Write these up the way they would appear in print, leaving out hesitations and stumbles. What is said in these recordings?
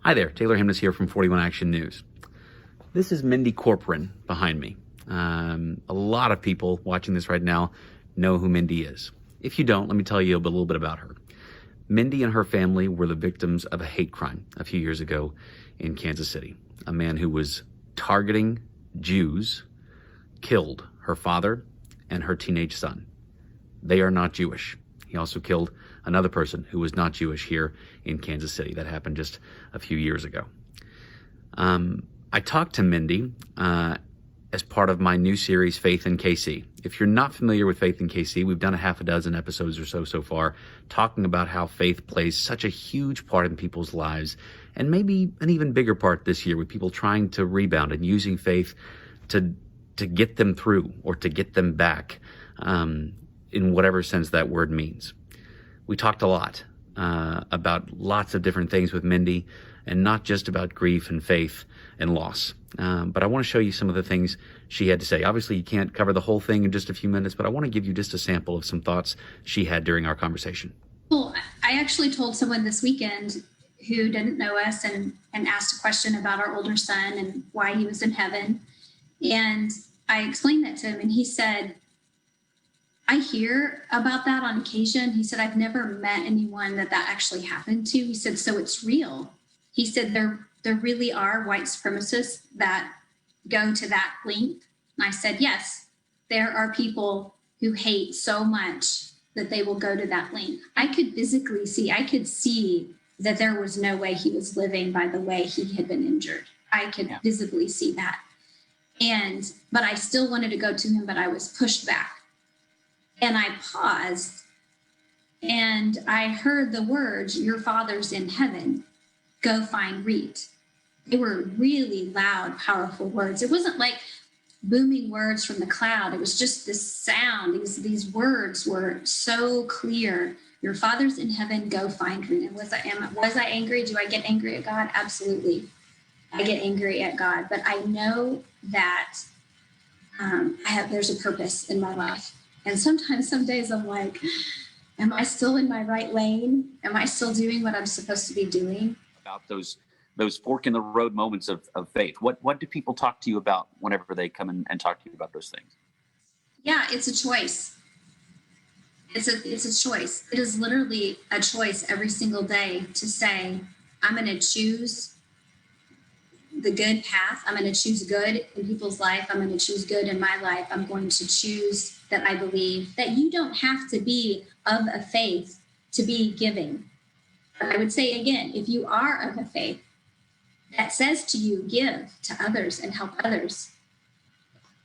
Hi there, Taylor Hemness here from 41 Action News. This is Mindy Corporon behind me. A lot of people watching this right now know who Mindy is. If you don't, let me tell you a little bit about her. Mindy and her family were the victims of a hate crime a few years ago in Kansas City. A man who was targeting Jews killed her father and her teenage son. They are not Jewish. He also killed another person who was not Jewish here in Kansas City. That happened just a few years ago. I talked to Mindy as part of my new series, Faith in KC. If you're not familiar with Faith in KC, we've done a half a dozen episodes or so far, talking about how faith plays such a huge part in people's lives, and maybe an even bigger part this year with people trying to rebound and using faith to get them through or to get them back, in whatever sense that word means. We talked a lot about lots of different things with Mindy, and not just about grief and faith and loss. But I want to show you some of the things she had to say. Obviously, you can't cover the whole thing in just a few minutes, but I want to give you just a sample of some thoughts she had during our conversation. Well, I actually told someone this weekend who didn't know us and asked a question about our older son and why he was in heaven. And I explained that to him, and he said, I hear about that on occasion. He said, I've never met anyone that actually happened to. He said, so it's real. He said, there really are white supremacists that go to that length. And I said, yes, there are people who hate so much that they will go to that length. I could see that there was no way he was living by the way he had been injured. I could visibly see that. But I still wanted to go to him, but I was pushed back. And I paused and I heard the words, your father's in heaven, go find Reet. They were really loud, powerful words. It wasn't like booming words from the cloud. It was just this sound. These words were so clear. Your father's in heaven, go find Reet. And was I angry? Do I get angry at God? Absolutely. I get angry at God. But I know that there's a purpose in my life. And sometimes, some days I'm like, am I still in my right lane? Am I still doing what I'm supposed to be doing? About those fork in the road moments of faith. What do people talk to you about whenever they come and talk to you about those things? Yeah, it's a choice. It's a choice. It is literally a choice every single day to say, I'm going to choose the good path. I'm going to choose good in people's life. I'm going to choose good in my life. I'm going to choose that I believe that you don't have to be of a faith to be giving. I would say again, if you are of a faith that says to you, give to others and help others,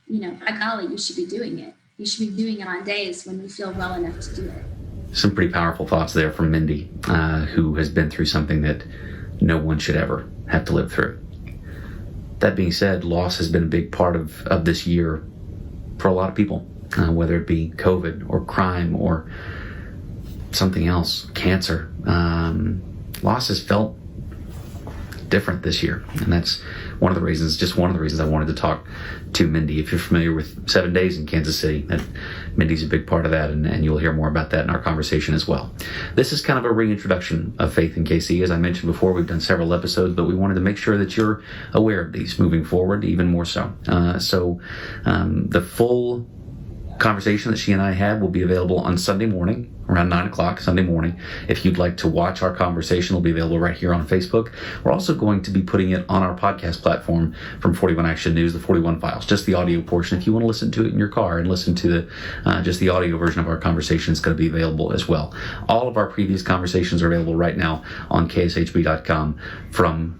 by golly, you should be doing it. You should be doing it on days when you feel well enough to do it. Some pretty powerful thoughts there from Mindy, who has been through something that no one should ever have to live through. That being said, loss has been a big part of this year for a lot of people, whether it be COVID or crime or something else, cancer. Loss has felt different this year. And that's one of the reasons I wanted to talk to Mindy. If you're familiar with 7 Days in Kansas City, that Mindy's a big part of that, and you'll hear more about that in our conversation as well. This is kind of a reintroduction of Faith in KC. As I mentioned before, we've done several episodes, but we wanted to make sure that you're aware of these moving forward, even more so. The full conversation that she and I had will be available on Sunday morning, around 9 o'clock Sunday morning. If you'd like to watch our conversation, it'll be available right here on Facebook. We're also going to be putting it on our podcast platform from 41 Action News, the 41 Files, just the audio portion. If you want to listen to it in your car and listen to just the audio version of our conversation, it's going to be available as well. All of our previous conversations are available right now on kshb.com from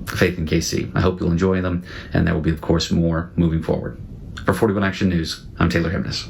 Faith in KC. I hope you'll enjoy them, and there will be, of course, more moving forward. For 41 Action News, I'm Taylor Hemness.